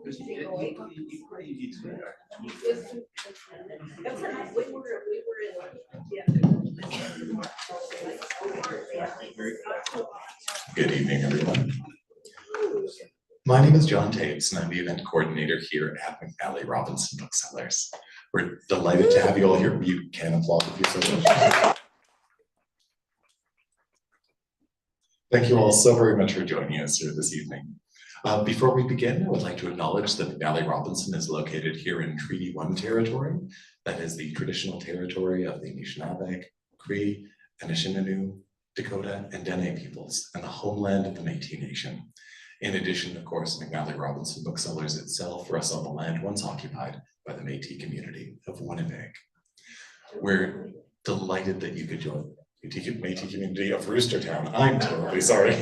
Good evening, everyone. My name is John Taves, and I'm the event coordinator here at McNally Robinson Booksellers. We're delighted to have you all here. You can applaud if you're so much. Thank you all so very much for joining us here this evening. Before we begin, I would like to acknowledge that McNally Robinson is located here in Treaty 1 territory. That is the traditional territory of the Anishinaabe, Cree, Anishinaabe, Dakota, and Dene peoples, and the homeland of the Métis Nation. In addition, of course, McNally Robinson Booksellers itself rests on the land once occupied by the Métis community of Winnipeg. We're delighted that you could join the Métis community of Roostertown. I'm terribly sorry.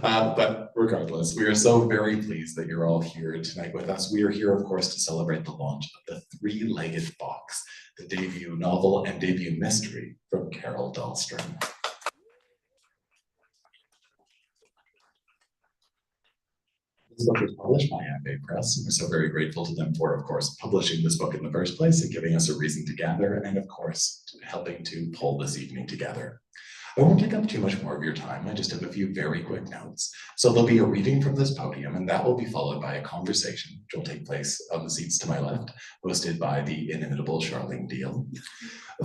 But regardless, we are so very pleased that you're all here tonight with us. We are here, of course, to celebrate the launch of The Three-Legged Fox, the debut novel and debut mystery from Carol Dahlstrom. This book was published by Ambe Press, and we're so very grateful to them for, of course, publishing this book in the first place and giving us a reason to gather, and of course, helping to pull this evening together. I won't take up too much more of your time. I just have a few very quick notes. So there'll be a reading from this podium, and that will be followed by a conversation, which will take place on the seats to my left, hosted by the inimitable Charlene Diehl.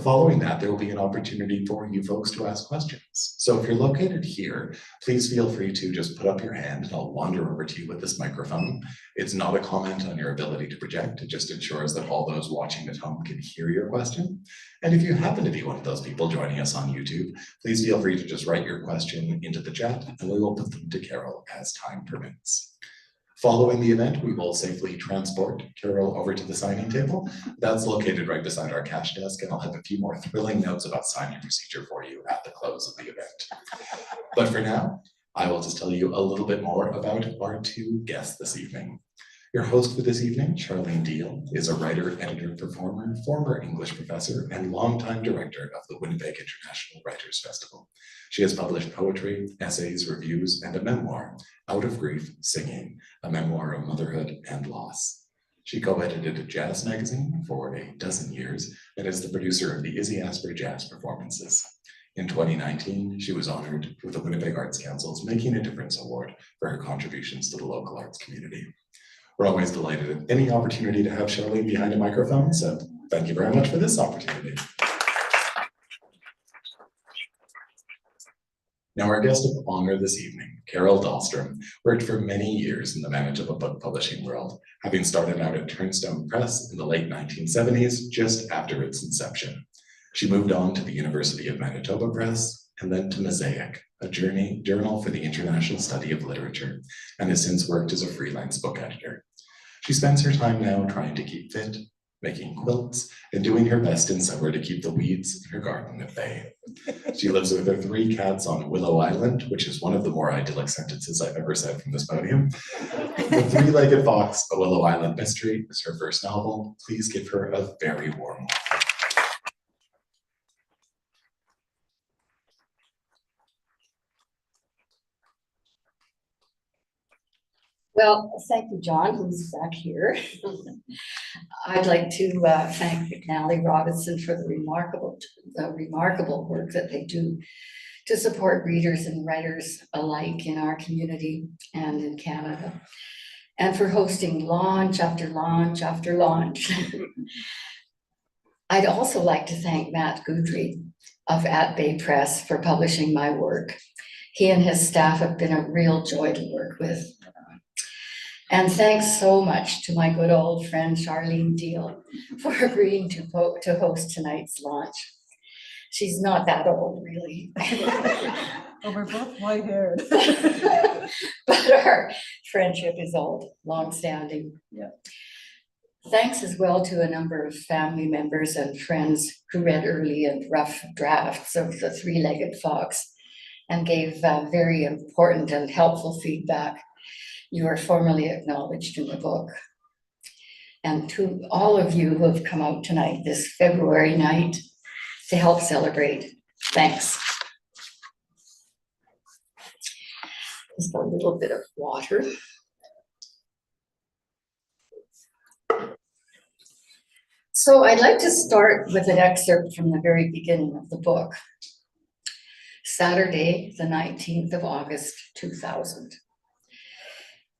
Following that, there will be an opportunity for you folks to ask questions. So if you're located here, please feel free to just put up your hand and I'll wander over to you with this microphone. It's not a comment on your ability to project. It just ensures that all those watching at home can hear your question. And if you happen to be one of those people joining us on YouTube, please feel free to just write your question into the chat and we will put them to Carol as time permits. Following the event, we will safely transport Carol over to the signing table. That's located right beside our cash desk, and I'll have a few more thrilling notes about signing procedure for you at the close of the event. But for now, I will just tell you a little bit more about our two guests this evening. Your host for this evening, Charlene Diehl, is a writer, editor, performer, former English professor, and longtime director of the Winnipeg International Writers Festival. She has published poetry, essays, reviews, and a memoir, Out of Grief, Singing, a memoir of motherhood and loss. She co-edited a jazz magazine for 12 years and is the producer of the Izzy Asper Jazz Performances. In 2019, she was honored with the Winnipeg Arts Council's Making a Difference Award for her contributions to the local arts community. We're always delighted at any opportunity to have Charlene behind a microphone, so thank you very much for this opportunity. Now, our guest of honor this evening, Carol Dahlstrom, worked for many years in the Manitoba book publishing world, having started out at Turnstone Press in the late 1970s, just after its inception. She moved on to the University of Manitoba Press, and then to Mosaic, a journal for the international study of literature, and has since worked as a freelance book editor. She spends her time now trying to keep fit, making quilts, and doing her best in summer to keep the weeds in her garden at bay. She lives with her 3 cats on Willow Island, which is one of the more idyllic sentences I've ever said from this podium. The Three-Legged Fox, A Willow Island Mystery, is her first novel. Please give her a very warm welcome. Well, thank you, John, who's back here. I'd like to thank McNally Robinson for the remarkable work that they do to support readers and writers alike in our community and in Canada, and for hosting launch after launch after launch. I'd also like to thank Matt Goodry of At Bay Press for publishing my work. He and his staff have been a real joy to work with. And thanks so much to my good old friend Charlene Diehl for agreeing to host tonight's launch. She's not that old, really. Oh, we're both white-haired. But our friendship is old, long-standing. Yeah. Thanks as well to a number of family members and friends who read early and rough drafts of The Three-Legged Fox and gave very important and helpful feedback. You are formally acknowledged in the book. And to all of you who have come out tonight, this February night, to help celebrate, thanks. Just a little bit of water. So I'd like to start with an excerpt from the very beginning of the book. Saturday, the 19th of August, 2000.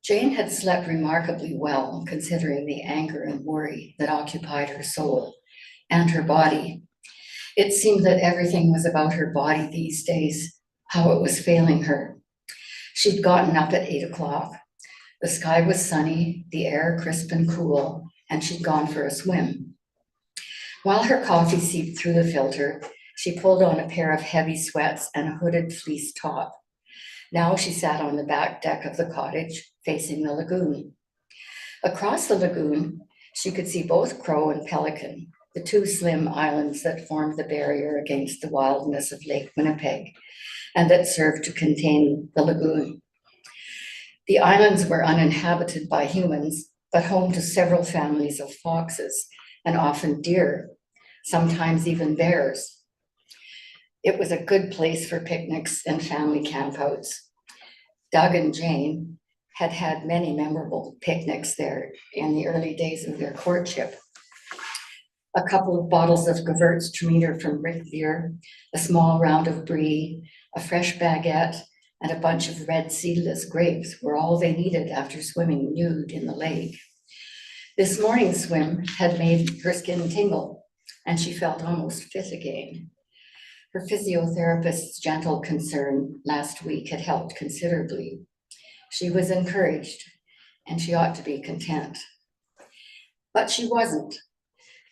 Jane had slept remarkably well, considering the anger and worry that occupied her soul and her body. It seemed that everything was about her body these days, how it was failing her. She'd gotten up at 8 o'clock. The sky was sunny, the air crisp and cool, and she'd gone for a swim. While her coffee seeped through the filter, she pulled on a pair of heavy sweats and a hooded fleece top. Now she sat on the back deck of the cottage, facing the lagoon. Across the lagoon, she could see both Crow and Pelican, the two slim islands that formed the barrier against the wildness of Lake Winnipeg and that served to contain the lagoon. The islands were uninhabited by humans, but home to several families of foxes and often deer, sometimes even bears. It was a good place for picnics and family campouts. Doug and Jane had had many memorable picnics there in the early days of their courtship. A couple of bottles of Gewürztraminer from Rick Beer, a small round of brie, a fresh baguette, and a bunch of red seedless grapes were all they needed after swimming nude in the lake. This morning's swim had made her skin tingle, and she felt almost fit again. Her physiotherapist's gentle concern last week had helped considerably. She was encouraged, and she ought to be content. But she wasn't.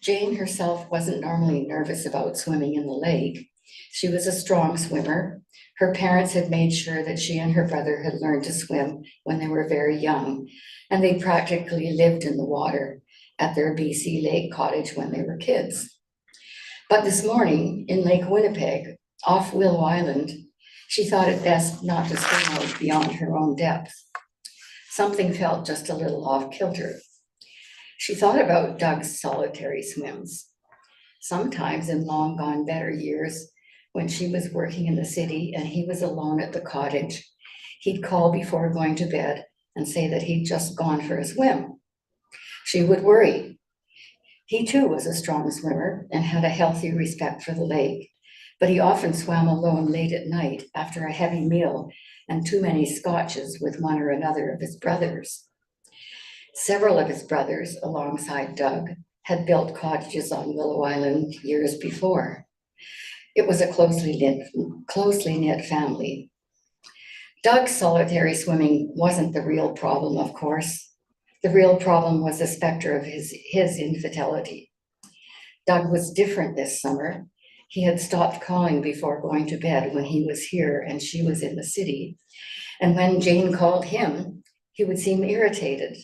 Jane herself wasn't normally nervous about swimming in the lake. She was a strong swimmer. Her parents had made sure that she and her brother had learned to swim when they were very young, and they practically lived in the water at their BC Lake cottage when they were kids. But this morning in Lake Winnipeg, off Willow Island, she thought it best not to swim out beyond her own depth. Something felt just a little off kilter. She thought about Doug's solitary swims. Sometimes in long gone better years, when she was working in the city and he was alone at the cottage, he'd call before going to bed and say that he'd just gone for a swim. She would worry. He too was a strong swimmer and had a healthy respect for the lake, but he often swam alone late at night after a heavy meal and too many scotches with one or another of his brothers. Several of his brothers, alongside Doug, had built cottages on Willow Island years before. It was a closely knit family. Doug's solitary swimming wasn't the real problem, of course. The real problem was the specter of his infidelity. Doug was different this summer. He had stopped calling before going to bed when he was here and she was in the city. And when Jane called him, he would seem irritated.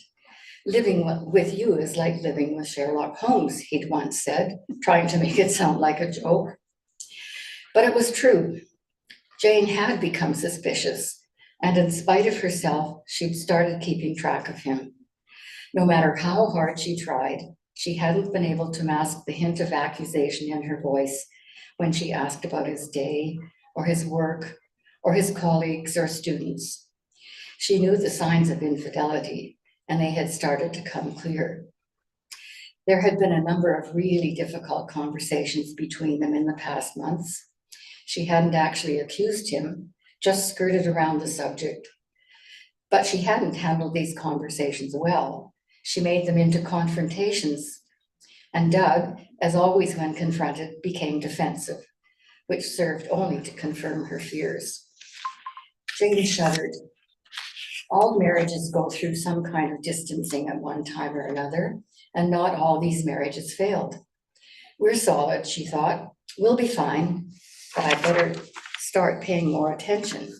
Living with you is like living with Sherlock Holmes, he'd once said, trying to make it sound like a joke. But it was true. Jane had become suspicious, and in spite of herself, she'd started keeping track of him. No matter how hard she tried, she hadn't been able to mask the hint of accusation in her voice when she asked about his day, or his work, or his colleagues or students. She knew the signs of infidelity, and they had started to come clear. There had been a number of really difficult conversations between them in the past months. She hadn't actually accused him, just skirted around the subject. But she hadn't handled these conversations well. She made them into confrontations. And Doug, as always when confronted, became defensive, which served only to confirm her fears. Jane shuddered. All marriages go through some kind of distancing at one time or another, and not all these marriages failed. We're solid, she thought. We'll be fine, but I better start paying more attention.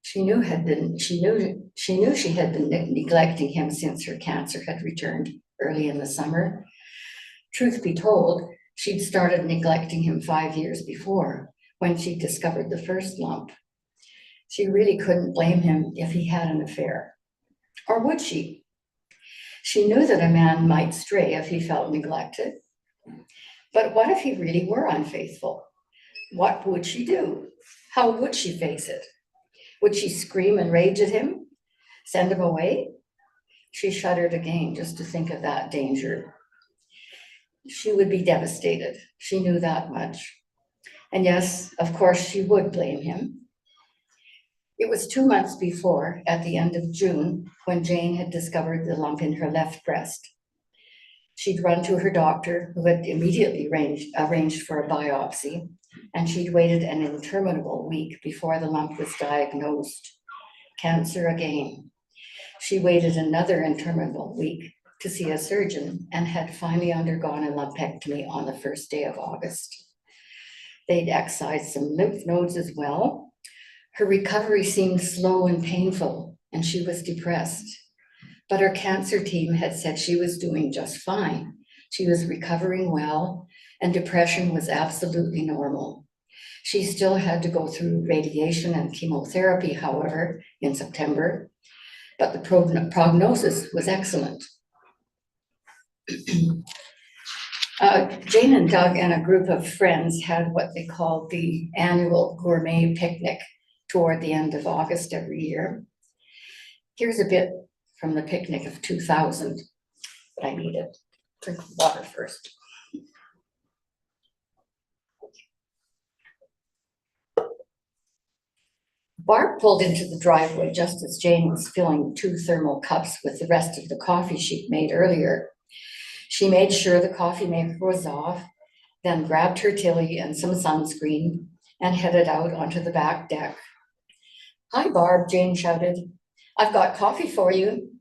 She knew she had been neglecting him since her cancer had returned early in the summer. Truth be told, she'd started neglecting him 5 years before, when she discovered the first lump. She really couldn't blame him if he had an affair. Or would she? She knew that a man might stray if he felt neglected. But what if he really were unfaithful? What would she do? How would she face it? Would she scream and rage at him? Send him away? She shuddered again just to think of that danger. She would be devastated. She knew that much. And yes, of course, she would blame him. It was 2 months before, at the end of June, when Jane had discovered the lump in her left breast. She'd run to her doctor, who had immediately arranged for a biopsy, and she'd waited an interminable week before the lump was diagnosed. Cancer again. She waited another interminable week to see a surgeon and had finally undergone a lumpectomy on the first day of August. They'd excised some lymph nodes as well. Her recovery seemed slow and painful, and she was depressed. But her cancer team had said she was doing just fine. She was recovering well, and depression was absolutely normal. She still had to go through radiation and chemotherapy, however, in September, but the prognosis was excellent. Jane and Doug and a group of friends had what they called the annual gourmet picnic toward the end of August every year. Here's a bit from the picnic of 2000, but I need to drink water first. Barb pulled into the driveway just as Jane was filling 2 thermal cups with the rest of the coffee she'd made earlier. She made sure the coffee maker was off, then grabbed her Tilly and some sunscreen and headed out onto the back deck. "Hi, Barb," Jane shouted. "I've got coffee for you."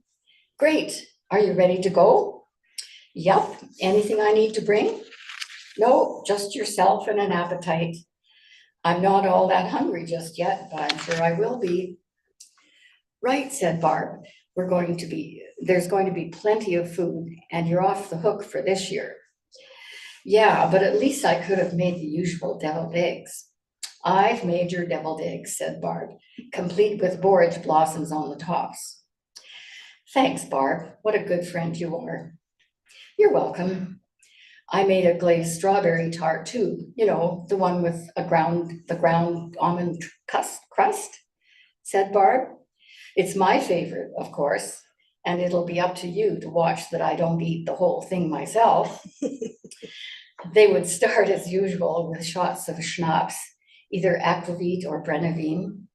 "Great. Are you ready to go?" "Yep. Anything I need to bring?" "No, just yourself and an appetite." "I'm not all that hungry just yet, but I'm sure I will be." "Right," said Barb. There's going to be plenty of food, and you're off the hook for this year." "Yeah, but at least I could have made the usual deviled eggs." "I've made your deviled eggs," said Barb, "complete with borage blossoms on the tops." "Thanks, Barb. What a good friend you are." "You're welcome. I made a glazed strawberry tart too, you know, the one with the ground almond crust," said Barb. "It's my favorite, of course, and it'll be up to you to watch that I don't eat the whole thing myself." They would start as usual with shots of schnapps, either aquavit or Brennivín.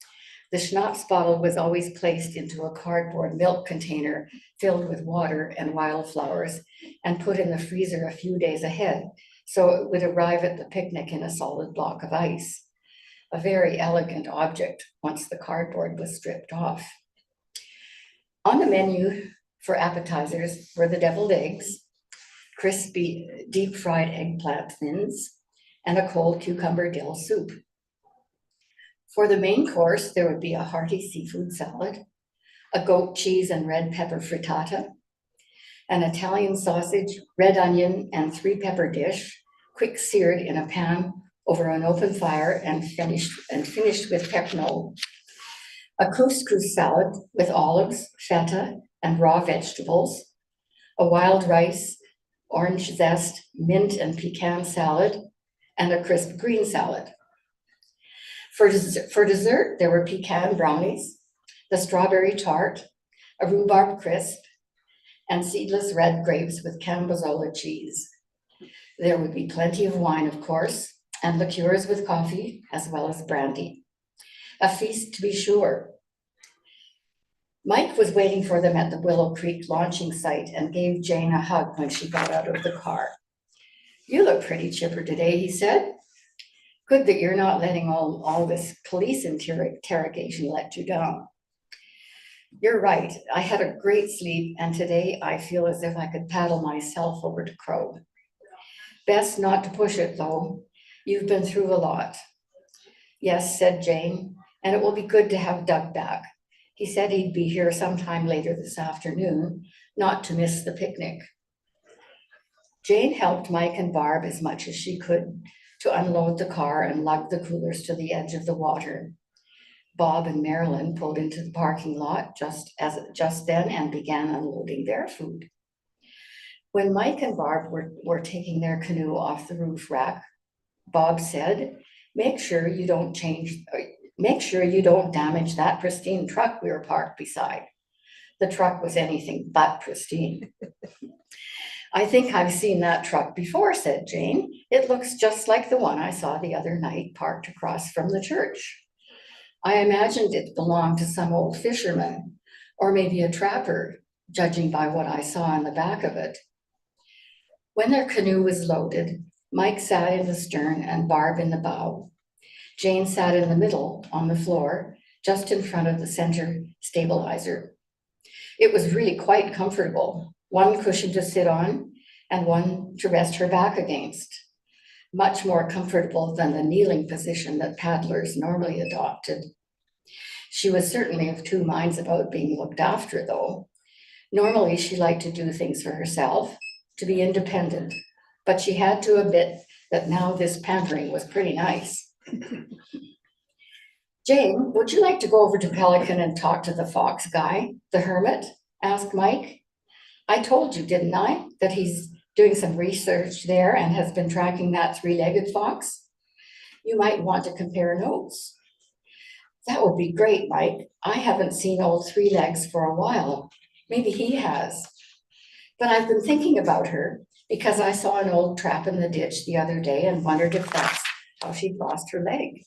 The schnapps bottle was always placed into a cardboard milk container filled with water and wildflowers and put in the freezer a few days ahead, so it would arrive at the picnic in a solid block of ice. A very elegant object once the cardboard was stripped off. On the menu for appetizers were the deviled eggs, crispy deep-fried eggplant thins, and a cold cucumber dill soup. For the main course, there would be a hearty seafood salad, a goat cheese and red pepper frittata, an Italian sausage, red onion, and 3-pepper dish, quick seared in a pan over an open fire and finished with pepino, a couscous salad with olives, feta, and raw vegetables, a wild rice, orange zest, mint and pecan salad, and a crisp green salad. For dessert, there were pecan brownies, the strawberry tart, a rhubarb crisp, and seedless red grapes with Cambozola cheese. There would be plenty of wine, of course, and liqueurs with coffee, as well as brandy. A feast to be sure. Mike was waiting for them at the Willow Creek launching site and gave Jane a hug when she got out of the car. "You look pretty chipper today," he said. "Good that you're not letting all this police interrogation let you down." "You're right. I had a great sleep, and today I feel as if I could paddle myself over to Crow. Best not to push it, though. You've been through a lot." "Yes," said Jane, "and it will be good to have Doug back. He said he'd be here sometime later this afternoon, not to miss the picnic." Jane helped Mike and Barb as much as she could to unload the car and lug the coolers to the edge of the water. Bob and Marilyn pulled into the parking lot just then and began unloading their food. When Mike and Barb were taking their canoe off the roof rack, Bob said, make sure you don't damage that pristine truck we were parked beside. The truck was anything but pristine. I think I've seen that truck before, said Jane. It looks just like the one I saw the other night parked across from the church. I imagined it belonged to some old fisherman, or maybe a trapper, judging by what I saw in the back of it. When their canoe was loaded, Mike sat in the stern and Barb in the bow. Jane sat in the middle on the floor, just in front of the center stabilizer. It was really quite comfortable. One cushion to sit on and one to rest her back against. Much more comfortable than the kneeling position that paddlers normally adopted. She was certainly of two minds about being looked after, though. Normally, she liked to do things for herself, to be independent, but she had to admit that now this pampering was pretty nice. Jane, would you like to go over to Pelican and talk to the fox guy, the hermit? Asked Mike. I told you, didn't I, that he's doing some research there and has been tracking that three-legged fox? You might want to compare notes. That would be great, Mike. I haven't seen old Three Legs for a while. Maybe he has. But I've been thinking about her because I saw an old trap in the ditch the other day and wondered if that's how she'd lost her leg.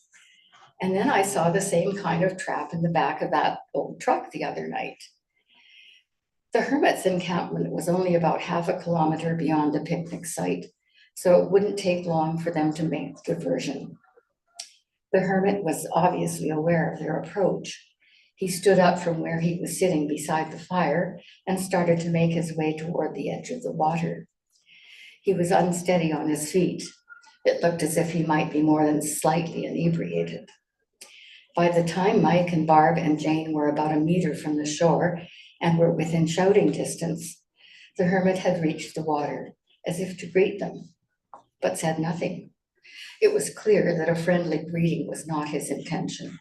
And then I saw the same kind of trap in the back of that old truck the other night. The hermit's encampment was only about half a kilometer beyond the picnic site, so it wouldn't take long for them to make the diversion. The hermit was obviously aware of their approach. He stood up from where he was sitting beside the fire and started to make his way toward the edge of the water. He was unsteady on his feet. It looked as if he might be more than slightly inebriated. By the time Mike and Barb and Jane were about a meter from the shore and were within shouting distance, the hermit had reached the water, as if to greet them, but said nothing. It was clear that a friendly greeting was not his intention.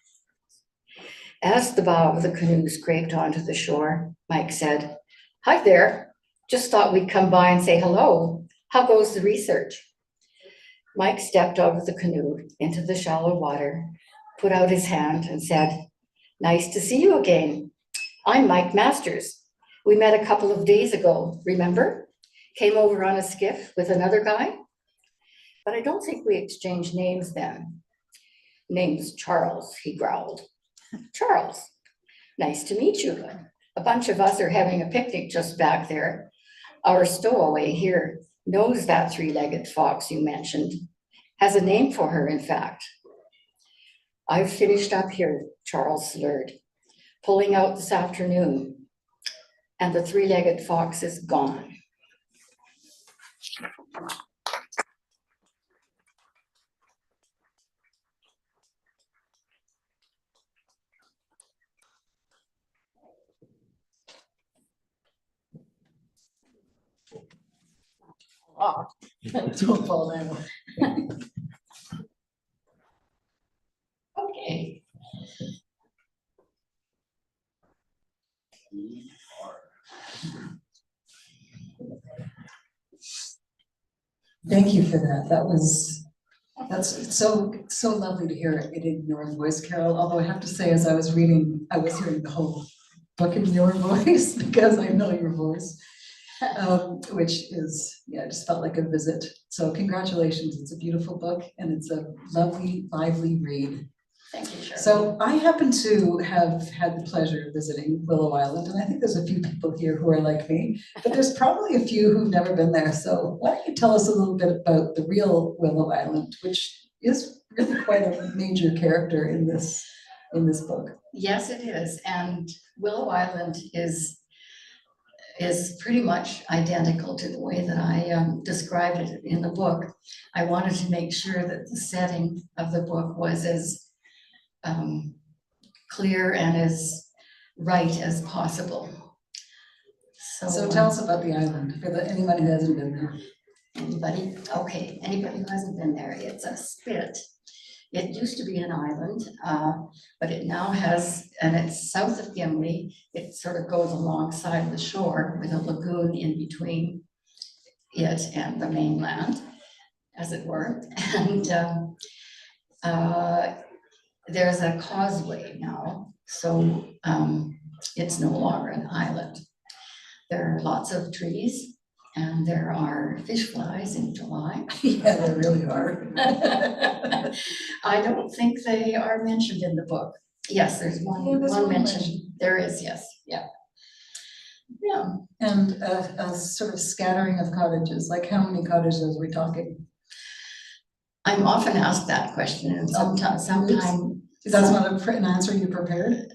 As the bow of the canoe scraped onto the shore, Mike said, "Hi there, just thought we'd come by and say hello. How goes the research?" Mike stepped out of the canoe into the shallow water, put out his hand and said, "Nice to see you again. I'm Mike Masters. We met a couple of days ago, remember? Came over on a skiff with another guy. But I don't think we exchanged names then." "Name's Charles," he growled. "Charles, nice to meet you. A bunch of us are having a picnic just back there. Our stowaway here knows that three-legged fox you mentioned. Has a name for her, in fact." "I've finished up here," Charles slurred. "Pulling out this afternoon. And the three-legged fox is gone." Don't fall down. Okay. Thank you for that. That's so lovely to hear it in your voice, Carol. Although I have to say, as I was reading, I was hearing the whole book in your voice because I know your voice, which is, yeah, just felt like a visit. So congratulations. It's a beautiful book and it's a lovely, lively read. Thank you, Charlene. So I happen to have had the pleasure of visiting Willow Island, and I think there's a few people here who are like me, but there's probably a few who've never been there. So why don't you tell us a little bit about the real Willow Island, which is really quite a major character in this book. Yes, it is. And Willow Island is pretty much identical to the way that I described it in the book. I wanted to make sure that the setting of the book was as clear and as right as possible. So tell us about the island, for anybody who hasn't been there. Anybody? Okay, anybody who hasn't been there, it's a spit. It used to be an island, but it now has, and it's south of Gimli. It sort of goes alongside the shore with a lagoon in between it and the mainland, as it were. And there's a causeway now. So it's no longer an island. There are lots of trees and there are fish flies in July. Yeah, there really are. I don't think they are mentioned in the book. Yes, there's Yeah, there's one one mention. mention. There is, yes, yeah. Yeah, And a sort of scattering of cottages, like how many cottages are we talking? I'm often asked that question and sometimes, That's not an answer you prepared?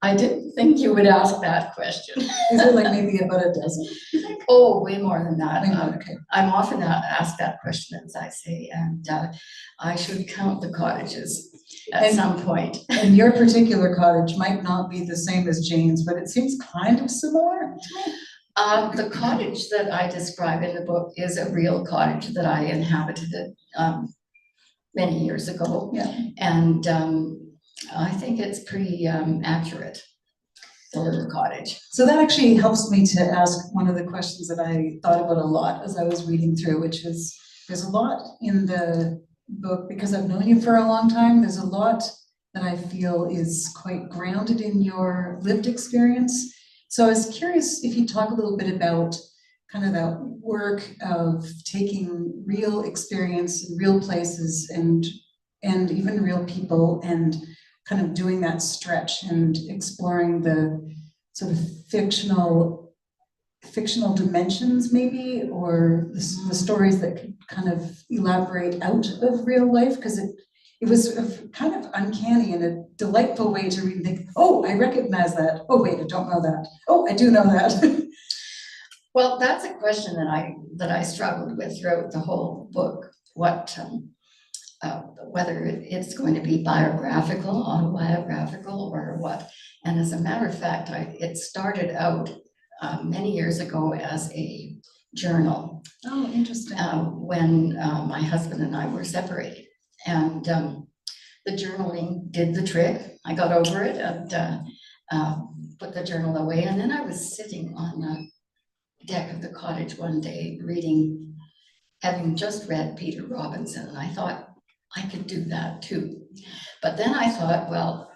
I didn't think you would ask that question. Is it like maybe about a dozen? Oh, way more than that. Maybe, okay. I'm often asked that question, as I say, and I should count the cottages at some point. And your particular cottage might not be the same as Jane's, but it seems kind of similar to me. The cottage that I describe in the book is a real cottage that I inhabited many years ago. Yeah. And I think it's pretty accurate, the little cottage. So that actually helps me to ask one of the questions that I thought about a lot as I was reading through, which is there's a lot in the book, because I've known you for a long time, there's a lot that I feel is quite grounded in your lived experience. So I was curious if you talk a little bit about kind of that work of taking real experience in real places and even real people and kind of doing that stretch and exploring the sort of fictional dimensions maybe, or the stories that could kind of elaborate out of real life, because it was kind of uncanny in a delightful way to read and think, oh, I recognize that. Oh, wait, I don't know that. Oh, I do know that. Well, that's a question that I struggled with throughout the whole book. What whether it's going to be biographical, autobiographical, or what. And as a matter of fact, it started out many years ago as a journal. Oh, interesting. When my husband and I were separated. And the journaling did the trick. I got over it and put the journal away. And then I was sitting on the deck of the cottage one day reading, having just read Peter Robinson, and I thought I could do that too. But then I thought, well,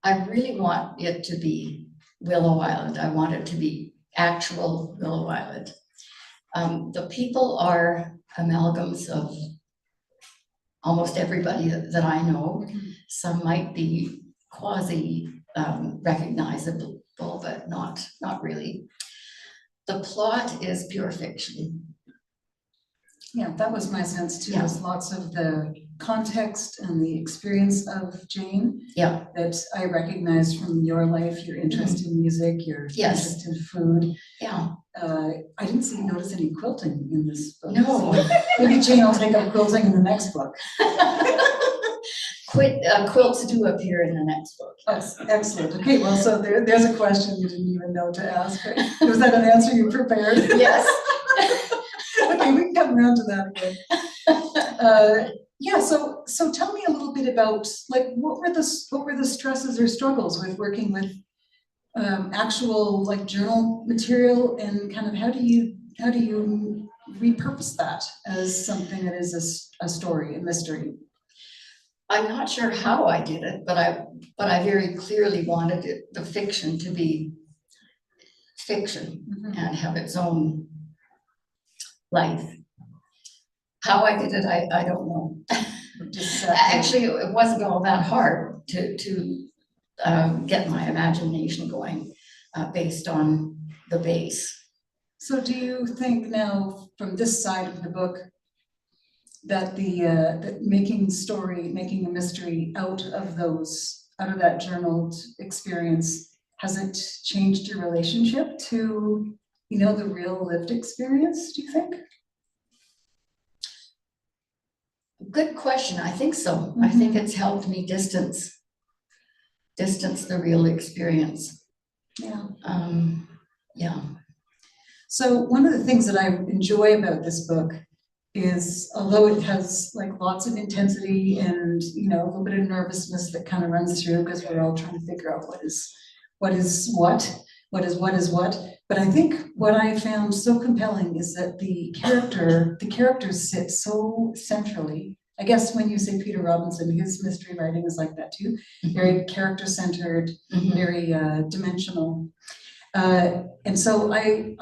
I really want it to be Willow Island. I want it to be actual Willow Island. The people are amalgams of almost everybody that I know. Some might be quasi recognizable, but not really. The plot is pure fiction. Yeah, that was my sense too. Yeah. There's lots of the context and the experience of Jane Yeah, that I recognize from your life, your interest in music, your Yes. interest in food. yeah. I didn't notice any quilting in this book. No. So maybe Jane will take up quilting in the next book. Quilts do appear in the next book. Yes, excellent. Okay, well, so there's a question you didn't even know to ask. Right? Was that an answer you prepared? Yes. Okay, we can come around to that again. Yeah, so tell me a little bit about like what were the stresses or struggles with working with actual like journal material, and kind of how do you repurpose that as something that is a story, a mystery? I'm not sure how I did it, but I very clearly wanted the fiction to be fiction and have its own life. How I did it, I don't know. Actually, it wasn't all that hard to get my imagination going based on the base. So do you think now, from this side of the book, that that making a mystery out of that journaled experience, has it changed your relationship to, the real lived experience, do you think? Good question. I think so. I think it's helped me distance the real experience. Yeah. Yeah. So one of the things that I enjoy about this book is, although it has like lots of intensity and a little bit of nervousness that kind of runs through, because we're all trying to figure out what is what. But I think what I found so compelling is that the characters sit so centrally I guess when you say Peter Robinson, his mystery writing is like that too, very character-centered, very dimensional. And so I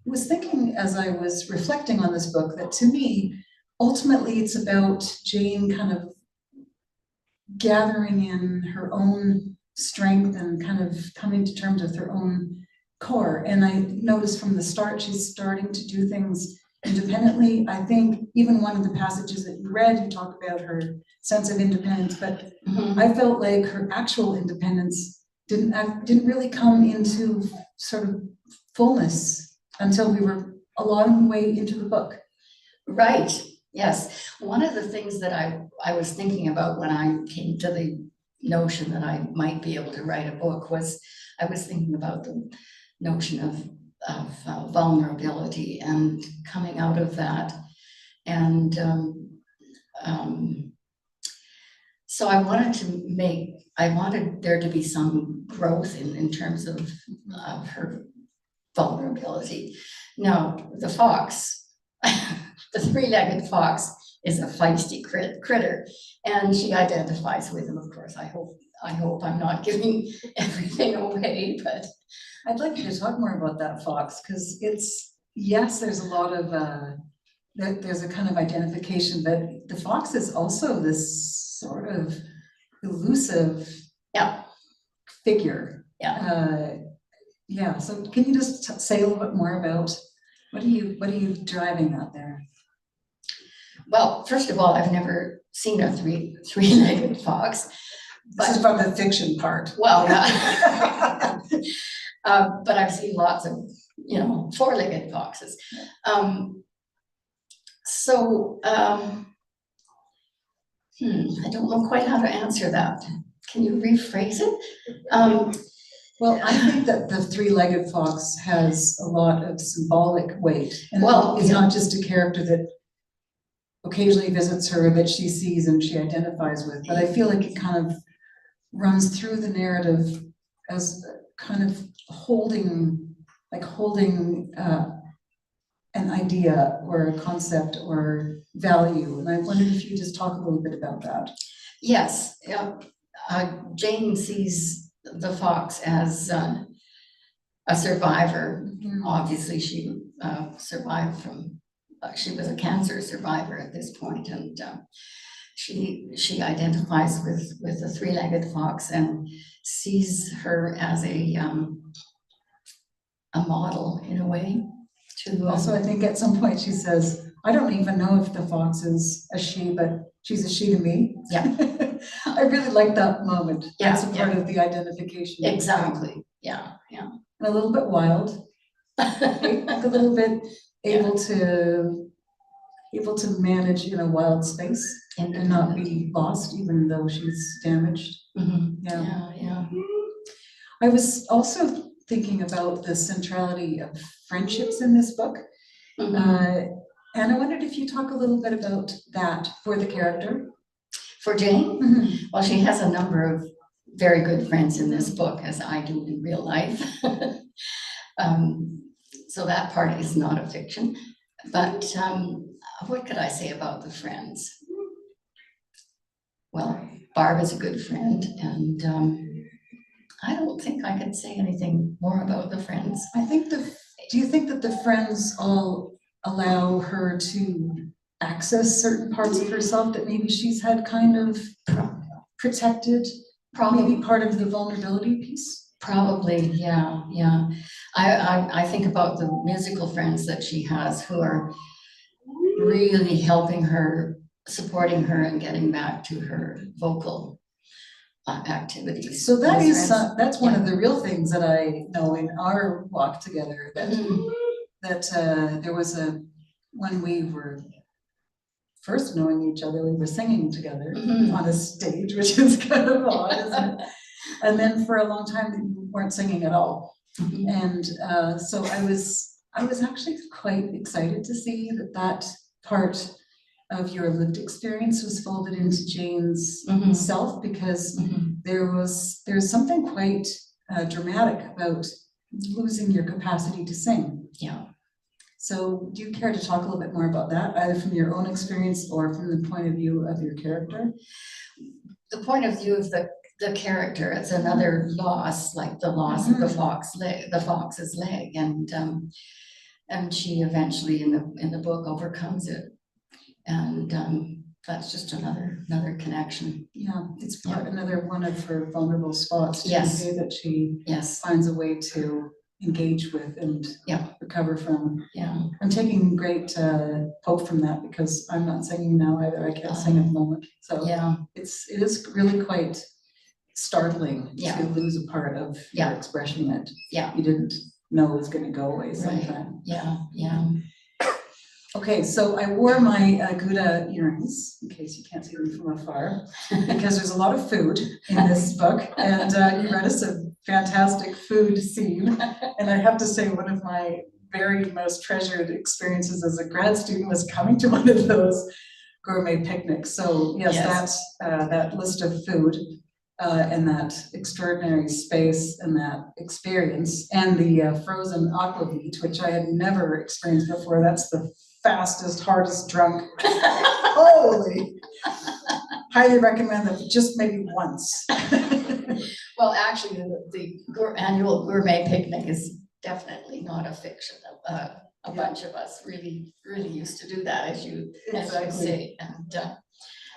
was thinking as I was reflecting on this book that to me, ultimately it's about Jane kind of gathering in her own strength and kind of coming to terms with her own core. And I noticed from the start, she's starting to do things independently. I think even one of the passages that you read, you talk about her sense of independence, but I felt like her actual independence didn't really come into sort of fullness until we were a long way into the book. Right, yes. One of the things that I was thinking about when I came to the notion that I might be able to write a book was, I was thinking about the notion of vulnerability and coming out of that. And so I wanted there to be some growth in terms of her vulnerability. Now, the fox, the three-legged fox, is a feisty critter, and she identifies with him, of course. I hope I'm not giving everything away, but I'd like you to talk more about that fox, because yes, there's a lot of, there's a kind of identification, but the fox is also this sort of elusive figure. Yeah, so can you just say a little bit more about what are you driving at there? Well, first of all, I've never seen a three-legged fox. This is from the fiction part. Well, but I've seen lots of, four-legged foxes. I don't know quite how to answer that. Can you rephrase it? Well, I think that the three-legged fox has a lot of symbolic weight, and it's not just a character that occasionally visits her, that she sees and she identifies with, but I feel like it kind of runs through the narrative as kind of holding an idea or a concept or value. And I wondered if you just talk a little bit about that. Yes, Jane sees the fox as a survivor. Obviously, she survived from, she was a cancer survivor at this point, and she identifies with the three-legged fox and sees her as a model in a way. Also, I think at some point she says, I don't even know if the fox is a she, but she's a she to me. Yeah. I really like that moment. Yeah, that's a part of the identification. Exactly. Yeah. And a little bit wild. A little bit able to manage in a wild space and not be lost, even though she's damaged. Yeah. I was also thinking about the centrality of friendships in this book. And I wondered if you talk a little bit about that for the character. For Jane? Well, she has a number of very good friends in this book, as I do in real life. So that part is not a fiction. But what could I say about the friends? Well, Barb is a good friend, and I don't think I could say anything more about the friends. Do you think that the friends all allow her to access certain parts of herself that maybe she's had kind of protected? Maybe part of the vulnerability piece? Probably, yeah. I think about the musical friends that she has who are really helping her, supporting her, and getting back to her vocal activities. So that's one of the real things that I know in our walk together, that there was when we were first knowing each other, we were singing together on a stage, which is kind of odd, isn't it? And then for a long time we weren't singing at all. And so I was actually quite excited to see that part of your lived experience was folded into Jane's self, because there's something quite dramatic about losing your capacity to sing. Yeah. So do you care to talk a little bit more about that, either from your own experience or from the point of view of your character? The point of view of the character, it's another loss, like the loss of the fox's leg, and she eventually in the book overcomes it, and that's just another connection. Yeah, it's another one of her vulnerable spots too, Yes. that she Yes. finds a way to engage with and recover from. Yeah. I'm taking great hope from that, because I'm not singing now either. I can't sing at the moment. So yeah, it is really quite startling to lose a part of your expression that you didn't know was going to go away sometime. Right. Yeah. Okay, so I wore my Gouda earrings, in case you can't see them from afar, because there's a lot of food in this book, and you read us a fantastic food scene. And I have to say, one of my very most treasured experiences as a grad student was coming to one of those gourmet picnics. So yes. That list of food and that extraordinary space and that experience, and the frozen aquavit, which I had never experienced before. That's the fastest, hardest drunk. Holy! Highly recommend that, just maybe once. Well, actually, the annual gourmet picnic is definitely not a fiction. A bunch of us really used to do that, as you say, and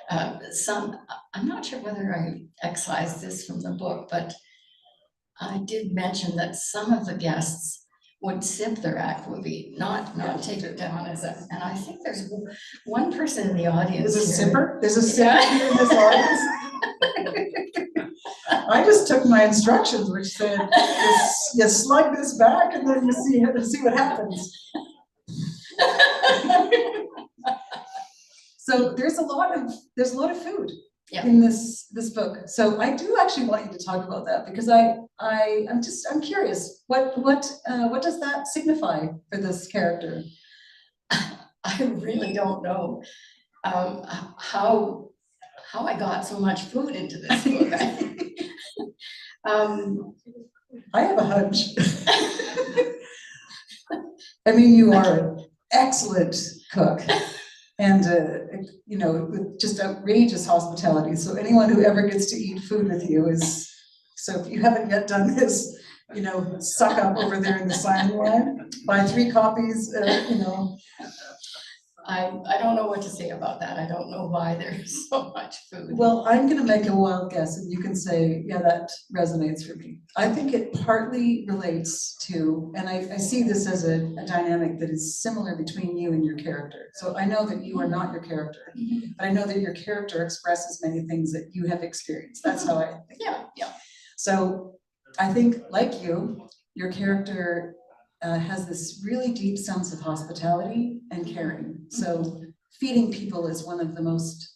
I'm not sure whether I excised this from the book, but I did mention that some of the guests would sip their aquavit, not take it down as a, and I think there's one person in the audience. There's a sipper? There's a sipper here in this audience? I just took my instructions, which said, you slug this back and then you see what happens. So there's a lot of food in this book. So I do actually want you to talk about that, because I'm curious, what does that signify for this character? I really don't know how I got so much food into this book. I have a hunch. I mean, you are an excellent cook. And, with just outrageous hospitality. So anyone who ever gets to eat food with you so if you haven't yet done this, suck up over there in the signing line, buy 3 copies, I don't know what to say about that. I don't know why there's so much food. Well, I'm going to make a wild guess, and you can say, yeah, that resonates for me. I think it partly relates to, and I see this as a dynamic that is similar between you and your character. So I know that you are not your character, but I know that your character expresses many things that you have experienced. That's how I think. Yeah. So I think, like you, your character has this really deep sense of hospitality and caring. So feeding people is one of the most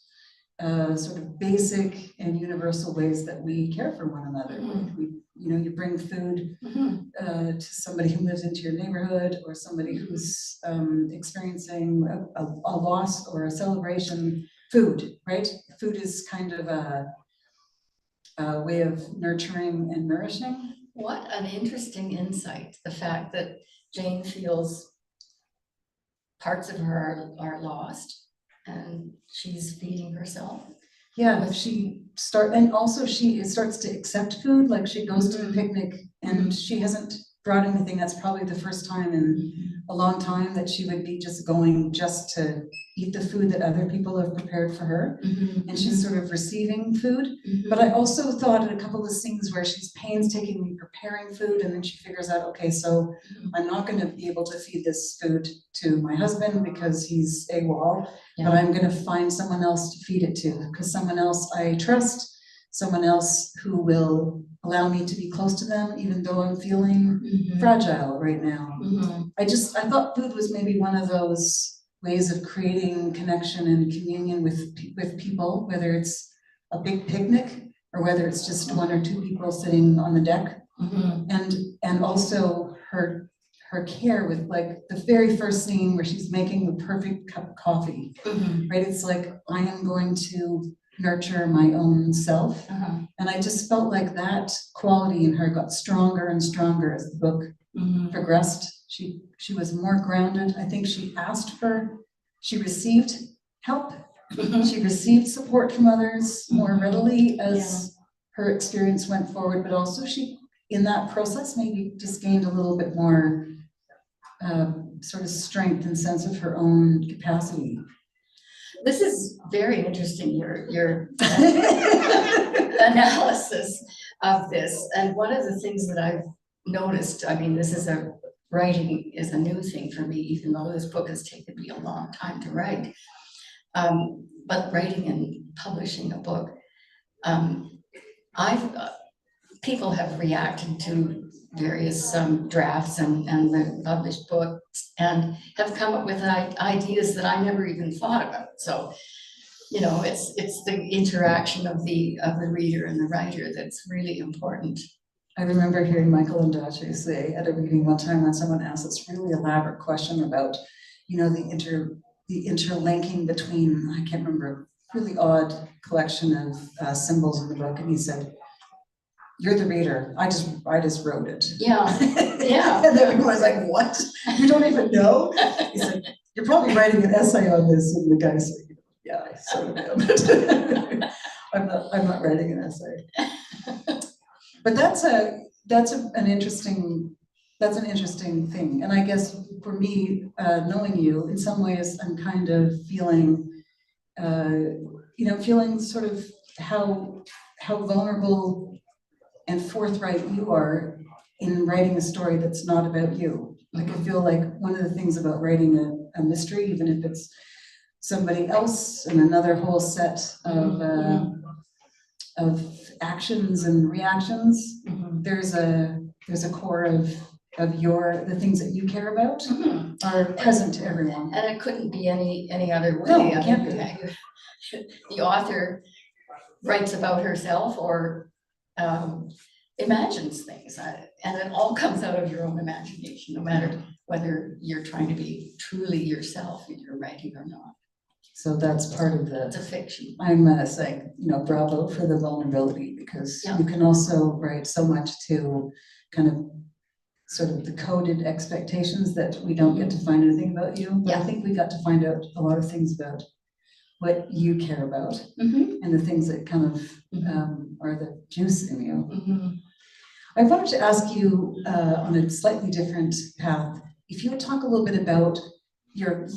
sort of basic and universal ways that we care for one another. You bring food to somebody who moves into your neighborhood, or somebody who's experiencing a loss or a celebration. Food, right? Food is kind of a way of nurturing and nourishing. What an interesting insight, the fact that Jane feels parts of her are lost and she's feeding herself. Yeah, and also she starts to accept food, like she goes to the picnic and she hasn't brought anything. That's probably the first time in a long time that she would be just going just to eat the food that other people have prepared for her. And she's sort of receiving food. But I also thought in a couple of scenes where she's painstakingly preparing food, and then she figures out, okay, so I'm not going to be able to feed this food to my husband because he's AWOL, but I'm going to find someone else to feed it to, because someone else I trust, someone else who will allow me to be close to them, even though I'm feeling fragile right now. I thought food was maybe one of those ways of creating connection and communion with people, whether it's a big picnic or whether it's just 1 or 2 people sitting on the deck. And also her care with, like, the very first scene where she's making the perfect cup of coffee, right? It's like, I am going to nurture my own self. And I just felt like that quality in her got stronger and stronger as the book progressed. She was more grounded. I think she received help. She received support from others more readily as her experience went forward, but also she, in that process, maybe just gained a little bit more sort of strength and sense of her own capacity. This is very interesting, your analysis of this. And one of the things that I've noticed, I mean, writing is a new thing for me, even though this book has taken me a long time to write. But writing and publishing a book, people have reacted to various drafts and the published books and have come up with ideas that I never even thought about. So, you know, it's the interaction of the reader and the writer that's really important. I remember hearing Michael and Dace say at a reading one time when someone asked this really elaborate question about, you know, the interlinking between, I can't remember, really odd collection of symbols in the book, and he said, "You're the reader. I just wrote it." Yeah, yeah. And everyone was like, "What? You don't even know?" He said, "You're probably writing an essay on this." And the guy said, "Yeah, I sort of am." I'm not writing an essay. But that's an interesting thing. And I guess for me, knowing you, in some ways, I'm kind of feeling, feeling sort of how vulnerable and forthright you are in writing a story that's not about you. Like, I feel like one of the things about writing a mystery, even if it's somebody else and another whole set of actions and reactions, there's a core of the things that you care about are present to everyone. And it couldn't be any other way. No, it can't be. The author writes about herself or imagines things, and it all comes out of your own imagination, no matter whether you're trying to be truly yourself in your writing or not. So that's part of It's a fiction. I'm saying, bravo for the vulnerability, because you can also write so much to kind of sort of the coded expectations that we don't get to find anything about you. But I think we got to find out a lot of things about what you care about and the things that kind of are the juice in you. I wanted to ask you on a slightly different path, if you would talk a little bit about your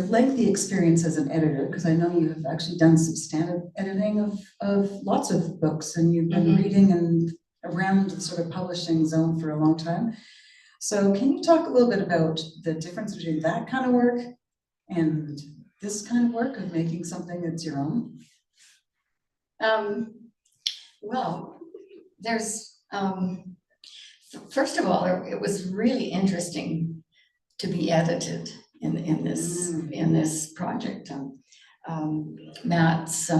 lengthy experience as an editor, because I know you have actually done substantive editing of lots of books, and you've been reading and around the sort of publishing zone for a long time. So can you talk a little bit about the difference between that kind of work and this kind of work of making something that's your own? Well, there's, first of all, it was really interesting to be edited in this project. Matt's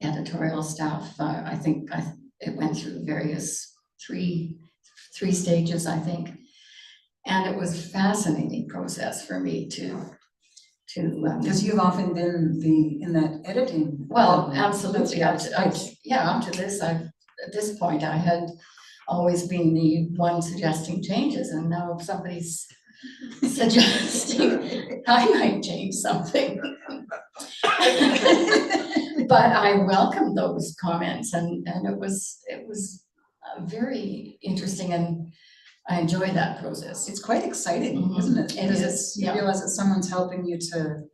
editorial staff, I think it went through various three stages, I think. And it was a fascinating process for me to because you've often been in that editing. Well, absolutely. Up to this, at this point, I had always been the one suggesting changes, and now somebody's suggesting I might change something. But I welcomed those comments, and it was very interesting, and I enjoyed that process. It's quite exciting, isn't it? It is. You realize that someone's helping you to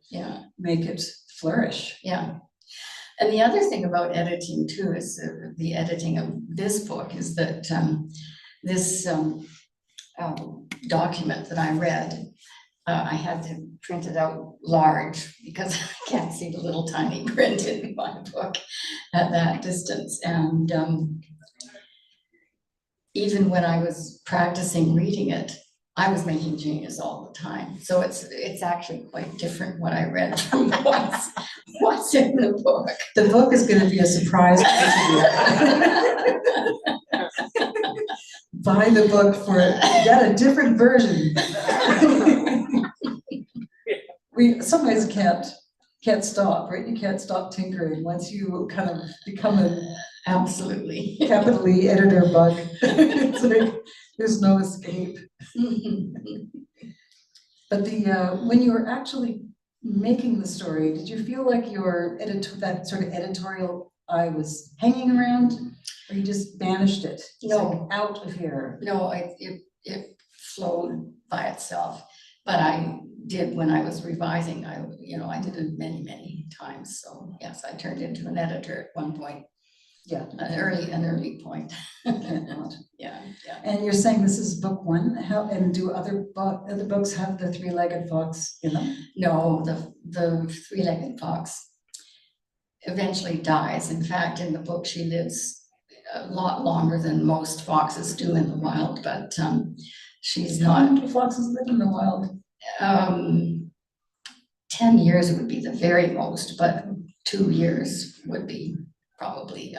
make it flourish. Yeah. And the other thing about editing too is the editing of this book is that this document that I read, I had to print it out large because I can't see the little tiny print in my book at that distance. And even when I was practicing reading it, I was making changes all the time. So it's actually quite different what I read from what's in the book. The book is going to be a surprise to you. Buy the book for yet a different version. We sometimes can't stop, right? You can't stop tinkering once you kind of become a absolutely capitally editor bug. It's like There's no escape. But when you were actually making the story, did you feel like your that sort of editorial eye was hanging around, or you just banished it? No. Like, out of here. No, it flowed by itself. But I did, when I was revising, I did it many times. So yes, I turned into an editor at one point. Yeah. An early point. Can't not. Yeah. And you're saying this is book one? And do other books have the three-legged fox in them? No, the three-legged fox eventually dies. In fact, in the book, she lives a lot longer than most foxes do in the wild, but she's How long not. do foxes live in the wild? 10 years would be the very most, but 2 years would be probably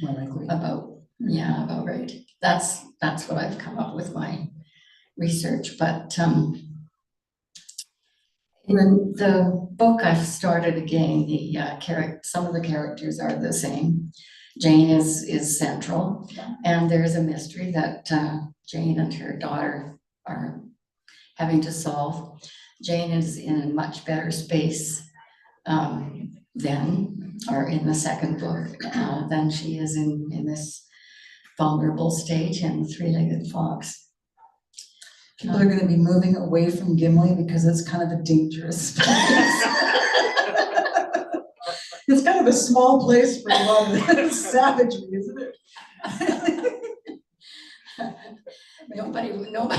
More likely. about right. That's what I've come up with my research. But in the book, I've started again. Some of the characters are the same. Jane is central, and there's a mystery that Jane and her daughter are having to solve. Jane is in a much better space in the second book than she is in this vulnerable stage in Three-Legged Fox. People are going to be moving away from Gimli because it's kind of a dangerous place. It's kind of a small place for a lot of savagery, isn't it? Nobody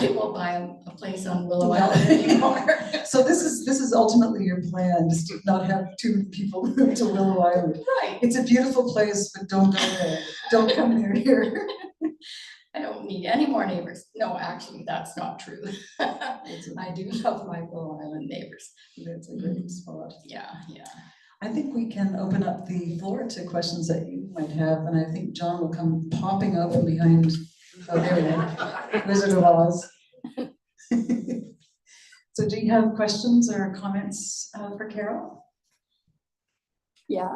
will buy a place on Willow Island anymore. So this is ultimately your plan, is to not have too many people move to Willow Island. Right. It's a beautiful place, but don't go there. Don't come near here. I don't need any more neighbors. No, actually, that's not true. I do love my Willow Island neighbors. It's a great spot. Yeah. I think we can open up the floor to questions that you might have, and I think John will come popping out from behind. Oh, there we go. Wizard of Oz. So do you have questions or comments for Carol? Yeah.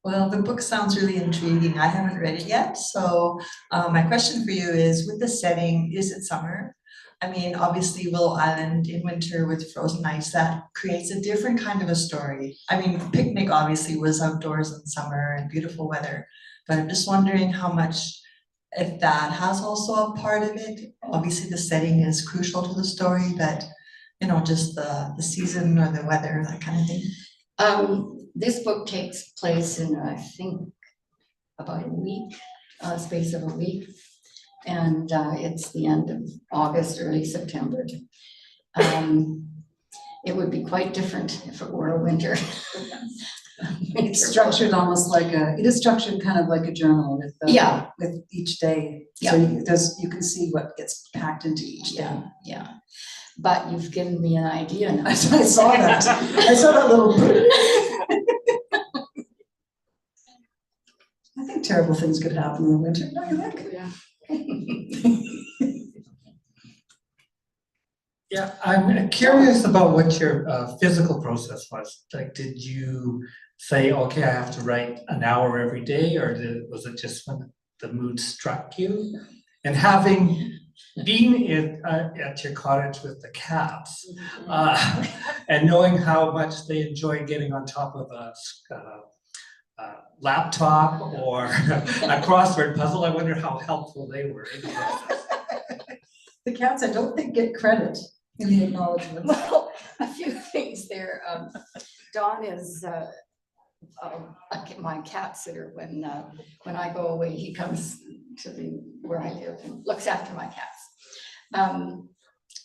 Well, the book sounds really intriguing. I haven't read it yet. So my question for you is, with the setting, is it summer? I mean, obviously Willow Island in winter with frozen ice, that creates a different kind of a story. I mean, Picnic obviously was outdoors in summer and beautiful weather, but I'm just wondering how much, if that has also a part of it. Obviously the setting is crucial to the story, but just the season or the weather, that kind of thing. This book takes place in, I think, about a week, space of a week. And it's the end of August, early September. It would be quite different if it were a winter. It's structured almost like it is structured kind of like a journal with with each day. So you can see what gets packed into each day. Yeah. But you've given me an idea now. I saw that. I saw that little. I think terrible things could happen in the winter. Don't you think? Yeah. Yeah, I'm curious about what your physical process was. Like, did you say, okay, I have to write an hour every day, or was it just when the mood struck you? And having been at your cottage with the cats, and knowing how much they enjoy getting on top of a laptop or a crossword puzzle, I wonder how helpful they were in the process. The cats, I don't think, get credit in the acknowledgements. Well, a few things there. Dawn is my cat sitter. When I go away, he comes to where I live and looks after my cats.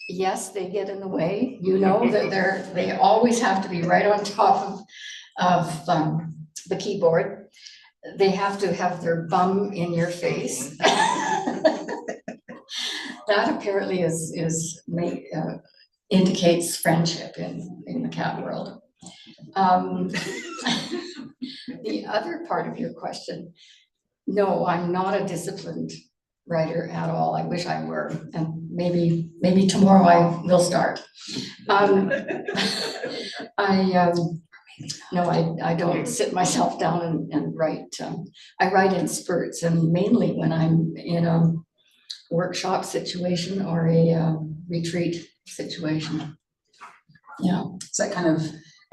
Yes, they get in the way. That they always have to be right on top of the keyboard. They have to have their bum in your face. That apparently indicates friendship in the cat world. The other part of your question, no, I'm not a disciplined writer at all. I wish I were, and maybe tomorrow I will start. No, I don't sit myself down and write. I write in spurts, and mainly when I'm in a workshop situation or a retreat situation. Yeah, It's that kind of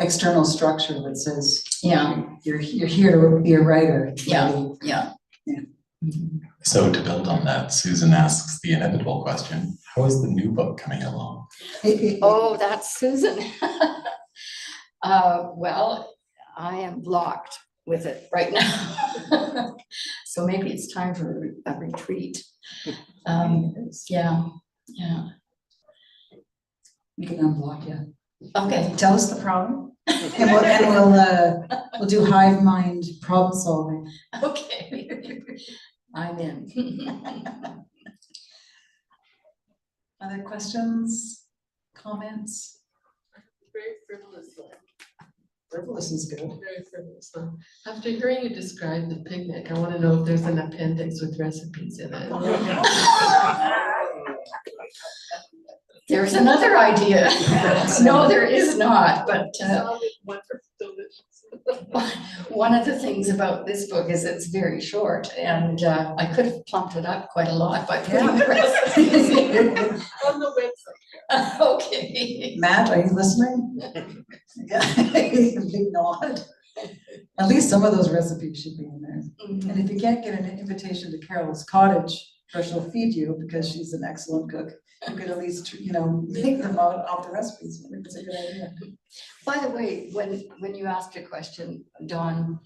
external structure that says yeah, you're here to be a writer. yeah, yeah. So to build on that, Susan asks the inevitable question, how is the new book coming along? Oh, that's Susan. Well, I am blocked with it right now. So maybe it's time for a retreat. Yeah, yeah. We can unblock you. Okay, Tell us the problem, and we'll do hive mind problem solving. okay. I'm in. Other questions, comments? Very frivolous one. Frivolous is good. Very frivolous one. After hearing you describe the picnic, I want to know if there's an appendix with recipes in it. There's another idea. No, there is not, but one of the things about this book is it's very short, and I could have plumped it up quite a lot by putting the recipes in. On the website. Okay. Matt, are you listening? Yeah, big nod. At least some of those recipes should be in there. And if you can't get an invitation to Carol's cottage, where she'll feed you because she's an excellent cook, you could at least, make them out off the recipes. I think it's a good idea. By the way, when you asked your question, Dawn,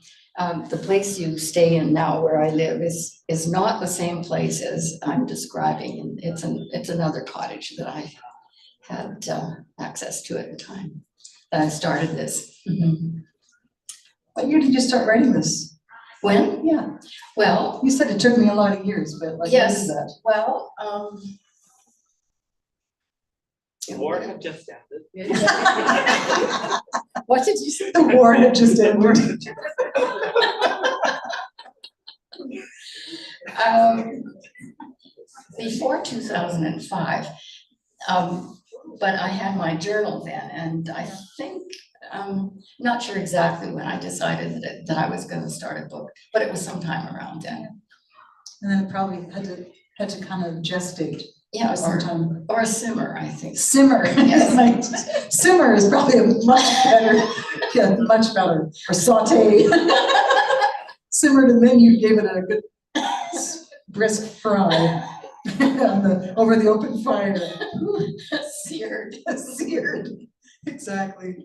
the place you stay in now where I live is not the same place as I'm describing. And it's another cottage that I had access to at the time that I started this. What year did you start writing this? When? Yeah, Well, you said it took me a lot of years, but like, Yes. what is that? well, The war had just ended. what did you say? The war had just ended. Before 2005, but I had my journal then, and I think, not sure exactly when I decided that I was gonna start a book, but it was sometime around then. And then it probably had to kind of gestate Yeah, for some time. or simmer, I think. Simmer. Yes. Simmer is probably a much better, or saute. Simmered, and then you gave it a good brisk fry over the open fire. Seared. Seared, exactly.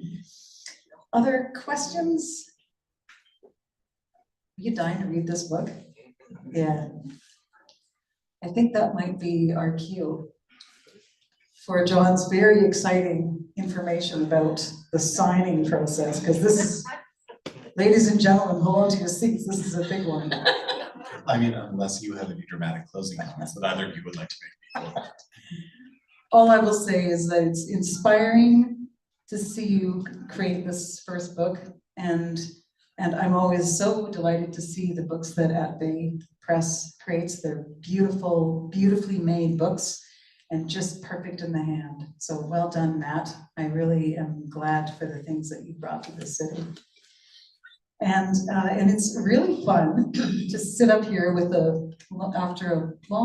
Other questions? You dying to read this book? Yeah. I think that might be our cue for John's very exciting information about the signing process, because this is, ladies and gentlemen, hold on to your seats, this is a big one. I mean, unless you have any dramatic closing comments that either of you would like to make before that. All I will say is that it's inspiring to see you create this first book, and I'm always so delighted to see the books that At Bay Press creates. They're beautiful, beautifully made books and just perfect in the hand. So well done, Matt. I really am glad for the things that you brought to this city. And it's really fun to sit up here after a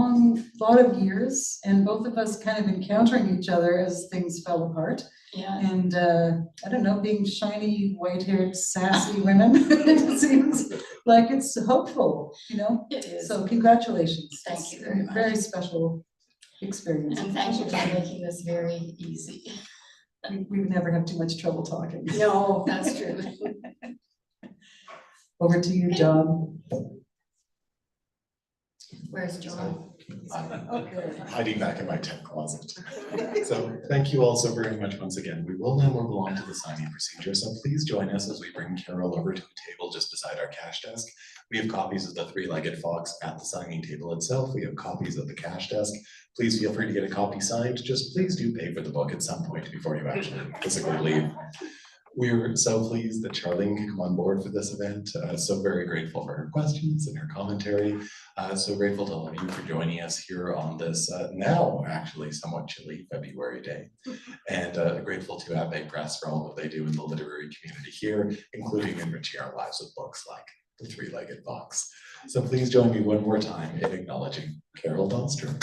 lot of years, and both of us kind of encountering each other as things fell apart. Yeah. And I don't know, being shiny, white-haired, sassy women, it seems like it's hopeful, It is. So congratulations. Thank you It's very a much. very special experience. And thank you for making this very easy. We've never had too much trouble talking. No, that's true. Over to you, John. Where's John? Hiding back in my tech closet. So thank you all so very much once again. We will now move along to the signing procedure, so please join us as we bring Carol over to a table just beside our cash desk. We have copies of the three-legged fox at the signing table itself. We have copies of the cash desk. Please feel free to get a copy signed. Just please do pay for the book at some point before you actually physically leave. We're so pleased that Charlene could come on board for this event. So very grateful for her questions and her commentary. So grateful to all of you for joining us here on this now actually somewhat chilly February day. And grateful to Abbe Press for all that they do in the literary community here, including enriching our lives with books like The Three-Legged Fox. So please join me one more time in acknowledging Carol Dahlstrom.